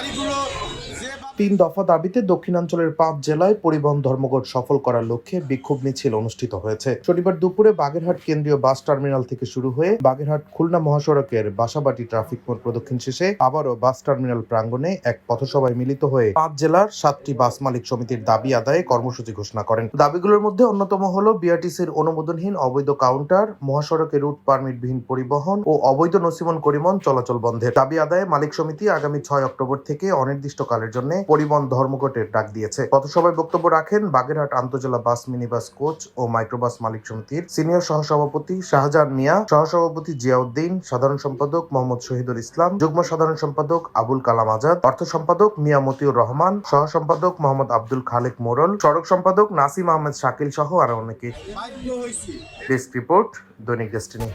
গাড়িগুলো ৩ দফা দাবিতে দক্ষিণাঞ্চলের ৫ জেলায় পরিবহন ধর্মঘট সফল করার লক্ষ্যে বিক্ষোভ মিছিল অনুষ্ঠিত হয়েছে। শনিবার দুপুরে বাগেরহাট কেন্দ্রীয় বাস টার্মিনাল থেকে শুরু হয়ে বাগেরহাট খুলনা মহাসড়কের বাসাবাটি ট্রাফিক মোড় প্রদক্ষিণ শেষে আবারও বাস টার্মিনাল প্রাঙ্গণে এক পথসভায় মিলিত হয়ে ৫ জেলার ৭টি বাস মালিক সমিতির দাবি আদায়ে কর্মসূচি ঘোষণা করেন। দাবিগুলোর মধ্যে অন্যতম হল বিআরটিসির অনুমোদনহীন অবৈধ কাউন্টার, মহাসড়কে রুট পারমিটবিহীন পরিবহন ও অবৈধ নসিমন করিমন চলাচল বন্ধের দাবি আদায়ে মালিক সমিতি আগামী ৬ অক্টোবর থেকে অনির্দিষ্টকালের জন্য পরিবহন ধর্মঘটের ডাক দিয়েছে। পথসভায় বক্তব্য রাখেন বাগেরহাট আন্তজেলা বাস মিনিবাস কোচ ও মাইক্রোবাস মালিক সমিতির সিনিয়র সহসভাপতি শাহজাহান মিয়া, সহসভাপতি জিয়াউদ্দিন, সাধারণ সম্পাদক মোহাম্মদ শহীদুল ইসলাম, যুগ্ম সাধারণ সম্পাদক আবুল কালাম আজাদ, অর্থ সম্পাদক মিয়া মতিউর রহমান, সহ সম্পাদক মোহাম্মদ আব্দুল খালেক মোরল, সড়ক সম্পাদক নাসিম আহমেদ শাকিল সহ আরো অনেকে। ডেস্ক রিপোর্ট, দৈনিক ডেস্টিনি।